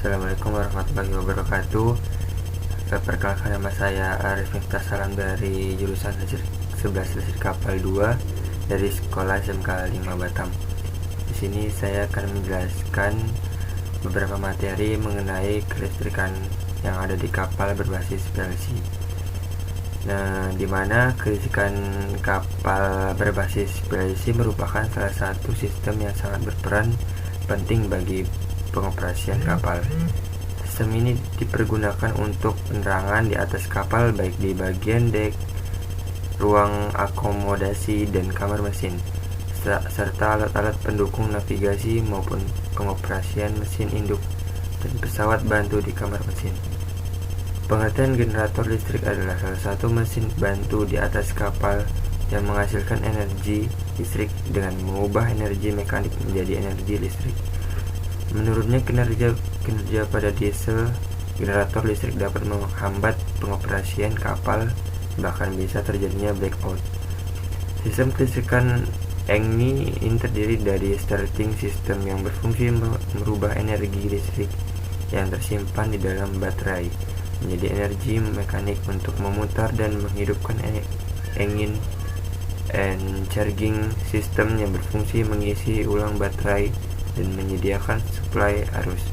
Assalamualaikum warahmatullahi wabarakatuh. Perkenalkan, nama saya Arif Miftah Salam dari jurusan 11 Listrik Kapal 2 dari Sekolah SMK 5 Batam. Di sini saya akan menjelaskan beberapa materi mengenai kelistrikan yang ada di kapal berbasis PLC. Nah, di mana kelistrikan kapal berbasis PLC merupakan salah satu sistem yang sangat berperan penting bagi pengoperasian kapal. Sistem ini dipergunakan untuk penerangan di atas kapal, baik di bagian dek, ruang akomodasi, dan kamar mesin, serta alat-alat pendukung navigasi maupun pengoperasian mesin induk dan pesawat bantu di kamar mesin. Pengertian generator listrik adalah salah satu mesin bantu di atas kapal yang menghasilkan energi listrik dengan mengubah energi mekanik menjadi energi listrik. Menurutnya kinerja pada diesel, generator listrik dapat menghambat pengoperasian kapal, bahkan bisa terjadinya blackout. Sistem kelistrikan ini terdiri dari starting system yang berfungsi merubah energi listrik yang tersimpan di dalam baterai menjadi energi mekanik untuk memutar dan menghidupkan engine, and charging system yang berfungsi mengisi ulang baterai dan menyediakan suplai arus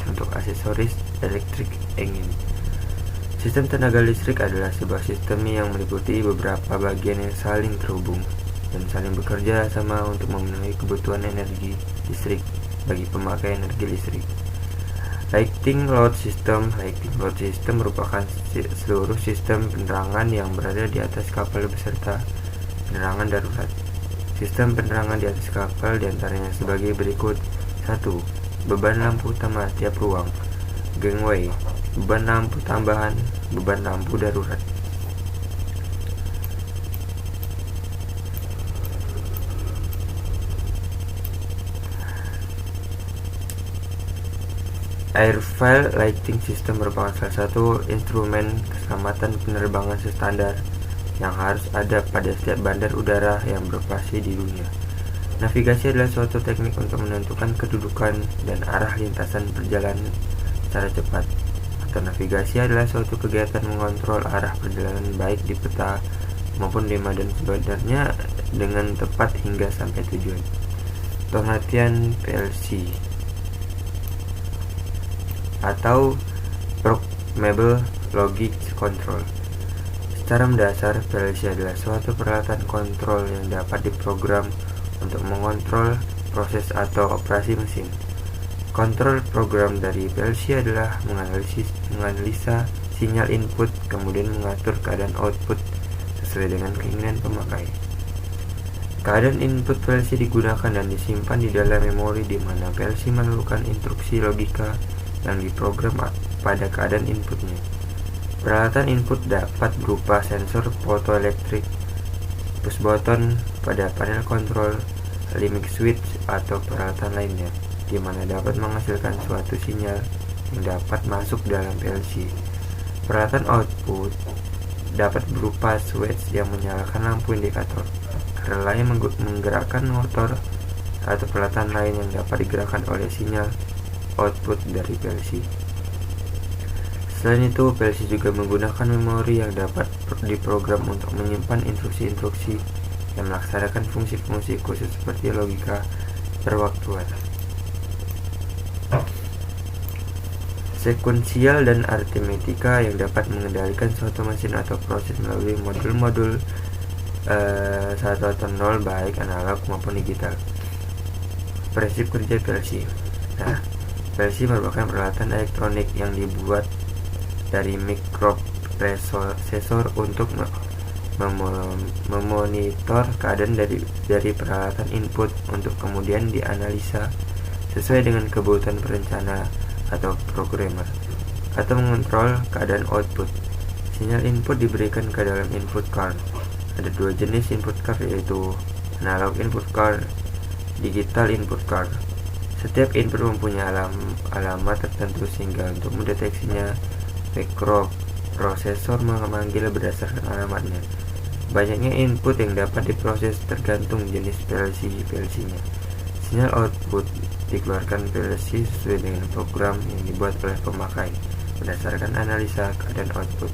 untuk aksesoris elektrik engine. Sistem tenaga listrik adalah sebuah sistem yang meliputi beberapa bagian yang saling terhubung dan saling bekerja sama untuk memenuhi kebutuhan energi listrik bagi pemakai energi listrik. Lighting load system merupakan seluruh sistem penerangan yang berada di atas kapal beserta penerangan darurat. Sistem penerangan di atas kapal diantaranya sebagai berikut. 1. Beban lampu utama tiap ruang, gangway, beban lampu tambahan, beban lampu darurat. Airfield lighting system merupakan salah satu instrumen keselamatan penerbangan standar yang harus ada pada setiap bandar udara yang beroperasi di dunia. Navigasi adalah suatu teknik untuk menentukan kedudukan dan arah lintasan perjalanan secara cepat. Atau navigasi adalah suatu kegiatan mengontrol arah perjalanan baik di peta maupun di medan sebenarnya dengan tepat hingga sampai tujuan. Pengertian PLC atau Programmable Logic Control. Secara mendasar, PLC adalah suatu peralatan kontrol yang dapat diprogram untuk mengontrol proses atau operasi mesin. Kontrol program dari PLC adalah menganalisa sinyal input, kemudian mengatur keadaan output sesuai dengan keinginan pemakai. Keadaan input PLC digunakan dan disimpan di dalam memori, di mana PLC melakukan instruksi logika yang diprogram pada keadaan inputnya. Peralatan input dapat berupa sensor fotoelektrik, push button pada panel kontrol, limit switch, atau peralatan lainnya, di mana dapat menghasilkan suatu sinyal yang dapat masuk dalam PLC. Peralatan output dapat berupa switch yang menyalakan lampu indikator, relay yang menggerakkan motor, atau peralatan lain yang dapat digerakkan oleh sinyal output dari PLC. Selain itu, PLC juga menggunakan memori yang dapat diprogram untuk menyimpan instruksi-instruksi yang melaksanakan fungsi-fungsi khusus seperti logika perwaktuan. Sekuensial dan aritmetika yang dapat mengendalikan suatu mesin atau proses melalui modul-modul 1 atau 0 baik analog maupun digital. Prinsip kerja PLC. Nah, PLC merupakan peralatan elektronik yang dibuat dari mikroprosesor untuk memonitor keadaan dari peralatan input untuk kemudian dianalisa sesuai dengan kebutuhan perencana atau programmer, atau mengontrol keadaan output. Sinyal input diberikan ke dalam input card. Ada dua jenis input card, yaitu analog input card, digital input card. Setiap input mempunyai alamat tertentu sehingga untuk mendeteksinya mikroprosesor memanggil berdasarkan alamatnya. Banyaknya input yang dapat diproses tergantung jenis PLC-nya. Sinyal output dikeluarkan PLC sesuai dengan program yang dibuat oleh pemakai berdasarkan analisa keadaan output.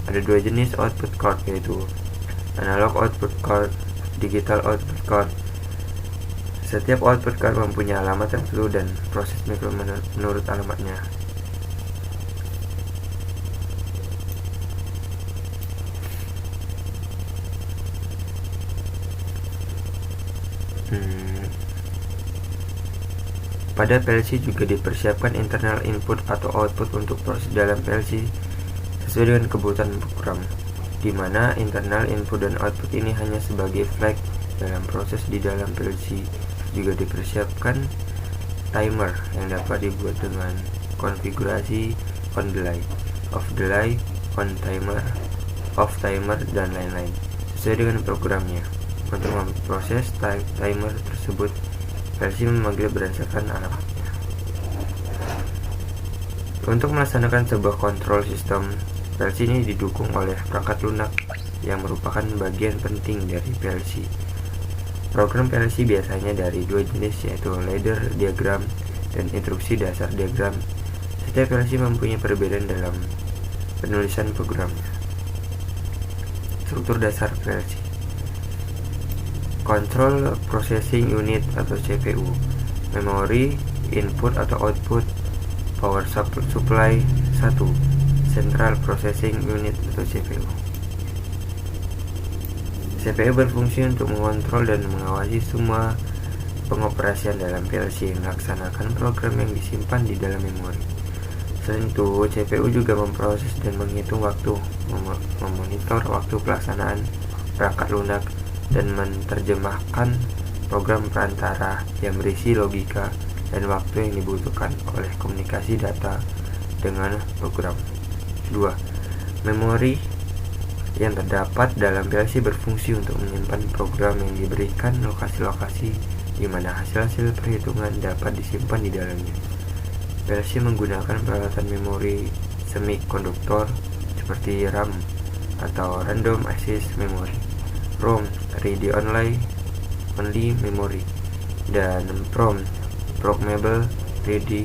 Ada dua jenis output card, yaitu analog output card, digital output card. Setiap output card mempunyai alamat tertentu dan proses mikro menurut alamatnya. Pada PLC juga dipersiapkan internal input atau output untuk proses dalam PLC sesuai dengan kebutuhan program, di mana internal input dan output ini hanya sebagai flag dalam proses di dalam PLC. Juga dipersiapkan timer yang dapat dibuat dengan konfigurasi on delay, off delay, on timer, off timer, dan lain-lain sesuai dengan programnya. Untuk memproses timer tersebut, PLC memanggil berdasarkan alamatnya. Untuk melaksanakan sebuah kontrol sistem, PLC ini didukung oleh perangkat lunak yang merupakan bagian penting dari PLC. Program PLC biasanya dari dua jenis, yaitu ladder diagram dan instruksi dasar diagram. Setiap PLC mempunyai perbedaan dalam penulisan programnya. Struktur dasar PLC: Control Processing Unit atau CPU, Memory, Input atau Output, Power Supply 1, Central Processing Unit atau CPU. CPU berfungsi untuk mengontrol dan mengawasi semua pengoperasian dalam PLC yang melaksanakan program yang disimpan di dalam memori. Selain itu, CPU juga memproses dan menghitung waktu, memonitor waktu pelaksanaan perangkat lunak, dan menerjemahkan program perantara yang berisi logika dan waktu yang dibutuhkan oleh komunikasi data dengan program. 2. Memori yang terdapat dalam PLC berfungsi untuk menyimpan program yang diberikan lokasi-lokasi di mana hasil-hasil perhitungan dapat disimpan di dalamnya. PLC menggunakan peralatan memori semikonduktor seperti RAM atau Random Access Memory, ROM, Read Only Memory, dan PROM, Programmable Read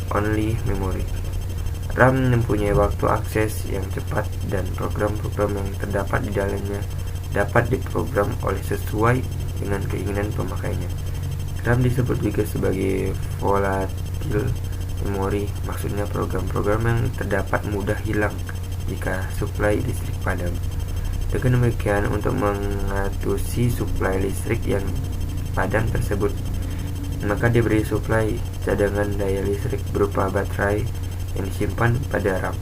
Only Memory. RAM mempunyai waktu akses yang cepat dan program-program yang terdapat di dalamnya dapat diprogram oleh sesuai dengan keinginan pemakainya. RAM disebut juga sebagai volatile memory, maksudnya program-program yang terdapat mudah hilang jika suplai listrik padam. Dengan demikian, untuk mengatasi suplai listrik yang padam tersebut, maka diberi suplai cadangan daya listrik berupa baterai yang disimpan pada RAM.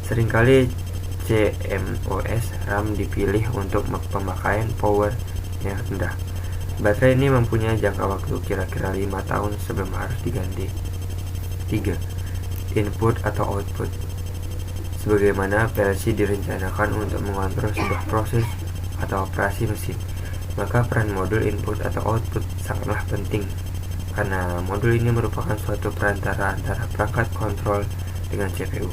Seringkali CMOS RAM dipilih untuk pemakaian power yang rendah. Baterai ini mempunyai jangka waktu kira-kira 5 tahun sebelum harus diganti. 3. Input atau output. Sebagaimana PLC direncanakan untuk mengontrol sebuah proses atau operasi mesin, maka peran modul input atau output sangatlah penting, karena modul ini merupakan suatu perantara antara perangkat kontrol dengan CPU.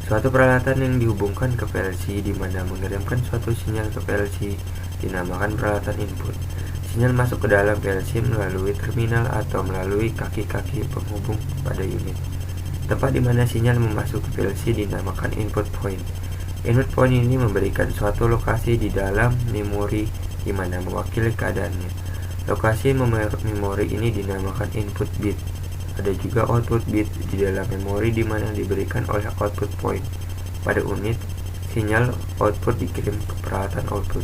Suatu peralatan yang dihubungkan ke PLC di mana mengirimkan suatu sinyal ke PLC dinamakan peralatan input. Sinyal masuk ke dalam PLC melalui terminal atau melalui kaki-kaki penghubung pada unit. Tempat di mana sinyal memasuki PLC dinamakan input point. Input point ini memberikan suatu lokasi di dalam memori di mana mewakili keadaannya. Lokasi memori ini dinamakan input bit. Ada juga output bit di dalam memori di mana diberikan oleh output point. Pada unit, sinyal output dikirim ke peralatan output.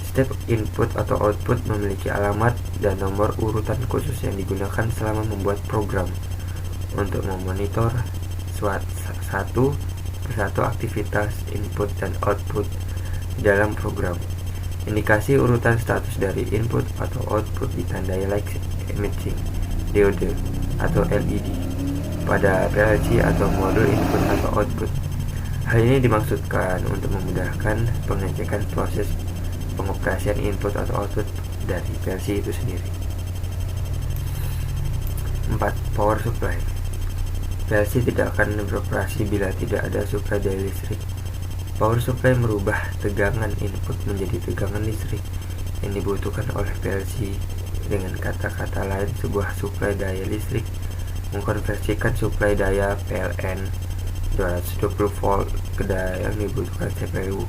Setiap input atau output memiliki alamat dan nomor urutan khusus yang digunakan selama membuat program untuk memonitor satu persatu aktivitas input dan output di dalam program. Indikasi urutan status dari input atau output ditandai light emitting diode atau LED pada PLC atau modul input atau output. Hal ini dimaksudkan untuk memudahkan pengecekan proses pengoperasian input atau output dari PLC itu sendiri. 4. Power supply. PLC tidak akan beroperasi bila tidak ada suplai daya listrik. Power supply merubah tegangan input menjadi tegangan listrik yang dibutuhkan oleh PLC Dengan kata-kata lain, sebuah suplai daya listrik mengkonversikan suplai daya PLN 220 volt ke daya yang dibutuhkan CPU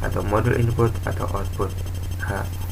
atau modul input atau output H